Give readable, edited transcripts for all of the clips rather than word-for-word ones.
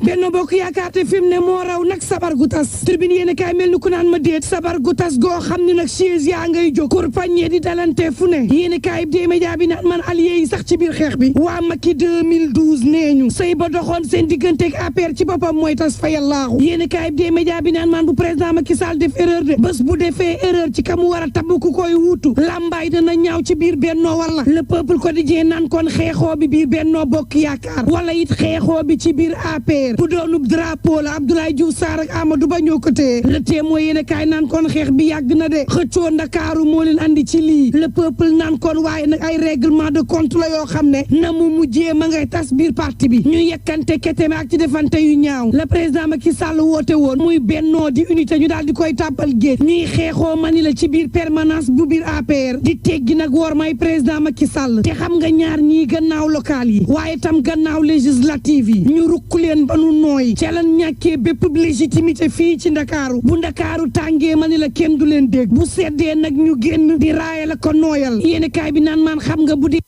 Benno Bokk Yaakaar te fi mu ne moo raw nag sabar gu tas tribune yéen kaay mel ni ku naan ma déet sabar gu tas goo xam ne nag chaise yaa ngay jóg kurpañe di dalante fu ne yéen kaay bi dee média bi naan man allié yi sax ci biir xeex bi waa Macky 2012 nee ñu sëy ba doxoon seen digganteeg APR ci boppam mooy tas fa yàllaahu yéen kaay bi dee média bi naan man bu président Macky Sall def erreur de bés bu defee erreur ci ka mu war a tabb ku koy wuutu lambaay dana ñaaw ci biir Benno wala le peuple quotidien naan kon xeexoo bi biir Benno Bokk Yaakaar wala it xeexoo bi ci biir APR bu doonub drapeau la Abdoulaye Diouf Sarr ak Amadou Ba ñoo ko téye le témoin yéen kaay naan kon xeex bi yàgg na de xëccoo Ndakaaru moo leen andi ci lii le peuple naan kon waaye nag ay règlement de compte la yoo xam ne na mu mujjee ma ngay tas biir parti bi ñu yekkante keteme ak ci defante yu ñaaw le président Macky Sall woote woon muy bennoo di unité ñu daal di koy tàbbal géej ñuy xeexoo mani la ci biir permanence bu biir APR di teggi nag war may président Macky Sall te xam nga ñaar ñii gannaaw local yi waaye tam gannaaw législative yi ñu rukk leen ba nu nooy ca lan ñàkkee bépp légitimité fii ci Ndakaaru bu Ndakaaru tàngee mani la kenn du leen dégg bu seddee nag ñu génn di raaya la ko nooyal yéeni kaay bi naan maan xam nga bu di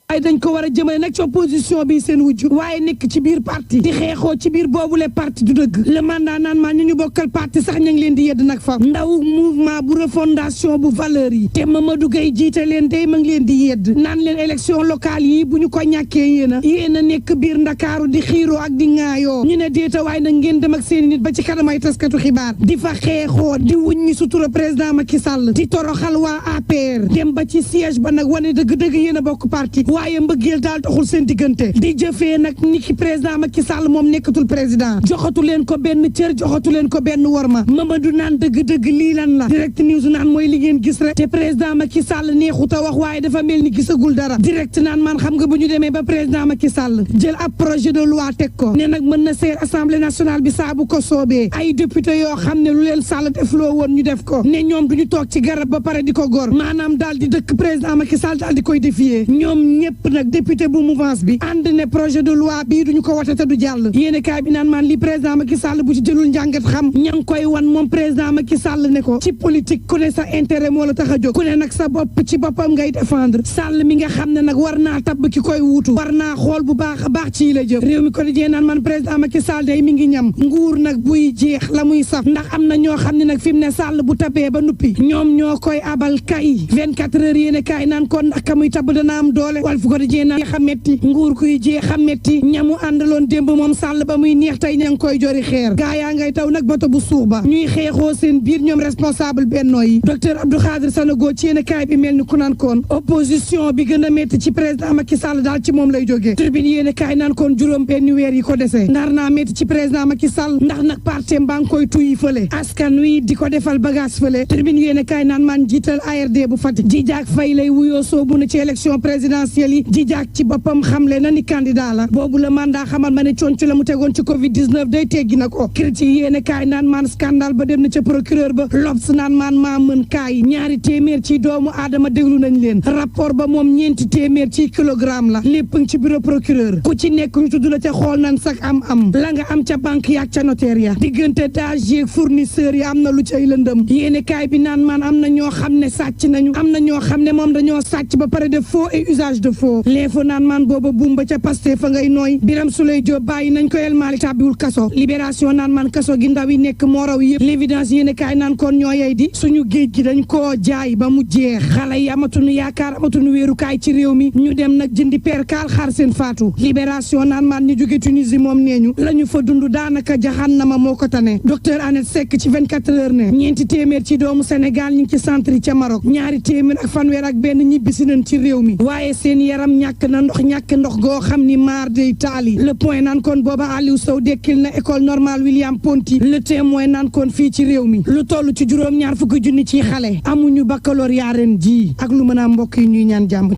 ay dañ ko war a jëmale nag ci opposition bi seen wujju waaye nekk ci biir parti di xeexoo ci biir boobule parti du dëgg le mandat naan maa ñu bokkal parti sax ñu ngi leen di yedd nag fa ndaw mouvement bu refondation bu valeur yi te Mamadou Gueye jiite leen day ma ngi leen di yedd naan leen élection locale yi bu ñu ko ñàkkee yéen a nekk biir Ndakaaru di xiiroo ak di ŋaayoo ñu ne déeta waaye nag ngeen dem ak seeni nit ba ci kanam ay taskatu xibaar di fa xeexoo di wuññi sutura président Macky Sall di toroxal waa APR dem ba ci siège ba nag wane dëgg-dëgg yéen a bokk parti waaye mbëggeel daal taxul seen diggante di jëfee nag ni ki président Macky Sall moom nekkatul président joxatu leen ko benn cër joxatu leen ko benn worma Mamadou naan dëgg-dëgg lii lan la direct news naan mooy li ngeen gis rek te président Macky Sall neexut a wax waaye dafa mel ni gisagul dara direct naan man xam nga bu ñu demee ba président Macky Sall jël ab projet de loi teg ko ne nag mën na seet assemblée nationale bi saa bu ko soobee ay député yoo xam ne lu leen Sall def loo woon ñu def ko ne ñoom duñu toog ci garab ba pare di ko gor maanaam daal di dëkk président Macky Sall daal di koy défier ñoom ñëpp nag député bu mouvance bi ànd ne projet de loi bii duñu ko wote te du jàll yéene kaay bi naan maan li président Macky Sall bu ci jëlul njàngat xam ña ngi koy wan moom président Macky Sall ne ko ci politique ku ne sa intérêt moo la tax a jóg ku ne nag sa bopp ci boppam ngay défendre Sall mi nga xam ne nag war naa tabb ki koy wuutu war naa xool bu baax a baax ci la jëf réew mi ko di naan man président Macky Sall day mi ngi ñam nguur nag buy jeex la muy saf ndax am na ñoo xam ne nag fi mu ne Sall bu tabee ba nuppi ñoom ñoo koy abal kay 24 heures yéene kaay naan kon ndax ka muy tabb dana am doole wal fu ko di naan xam metti nguur kuy jeex xam metti ñamu àndaloon démb moom Sall ba muy neex tey ña ngi koy jori xeer gaa yaa ngay taw nag bato bu suux ba ñuy xeexoo seen biir ñoom responsable bennoo yi docteur Abdou Khadre Sanogo ci yéene kaay bi mel ni ku naan koon opposition bi gën a métti ci président Macky Sall daal ci moom lay jógee tribune yéene kaay naan koon juróom benn weer yi ko desee ndar naa métti ci président Macky Sall ndax nag parti mbaa ngi koy tuyi fële askan wi di ko defal bagage fële tribune yéene kaay naan man jiital ARD bu Fatick ji jaak fay lay wuyoo soobu na ci élection présidentielle yi ji jaak ci boppam xamle na ni candidat la boobu la mandat xamal ma ne conc la mu tegoon ci Covid 19 day teggi na ko critique yéene kaay naan maan scandale ba dem na ca procureur ba L'Obs naan maan maa mën kaay ñaari téeméer ci doomu aadama déglu nañ leen rapport ba moom ñeenti téeméer ci kilogramme la lépp ci bureau procureur ku ci nekk ñu tudd la ca xool nan sax am la nga am ca banque yaak ca notaire ya diggante dage yeeg fournisseur yi am na lu cay lëndëm yéene kaay bi naan maan am na ñoo xam ne sàcc nañu am na ñoo xam ne moom dañoo sàcc ba pare de faux et usage de faux l'info naan maan booba buumba ca Pastef fa ngay nooy Birame Souleye Diop bàyyi nañ ko El Malick tàbbiwul kaso libération naan man kaso gi ndaw yi nekk moo raw yëpp l'évidence yéene kaay naan kon ñoo yey di suñu géej gi dañ koo jaay ba mu jeex xale yi amatuñu yaakaar amatuñu wéerukaay ci réew mi ñu dem nag jëndi perkaal xaar seen faatu libération naan man ñu jóge Tunisie moom nee ñu la ñu fa dund daanaka jaxannama moo ko tane docteur Annette Seck ci 24 heures ne ñeenti téeméer ci doomu Sénégal ñu ngi ci centre yi ca Maroc ñaari téeméer ak fanweer ak benn ñibbisi nañ ci réew mi waaye seen yaram ñàkk na ndox goo xam ni maar day taali le point naan kon booba Aliou Sow dekkil na école normale William Ponty le témoin naan kon fii ci réew mi lu toll ci juróom-ñaar fukki junni ci xale amuñu baccalauréat ren ji ak lu mën a mbokk yi ñuy ñaan jàmm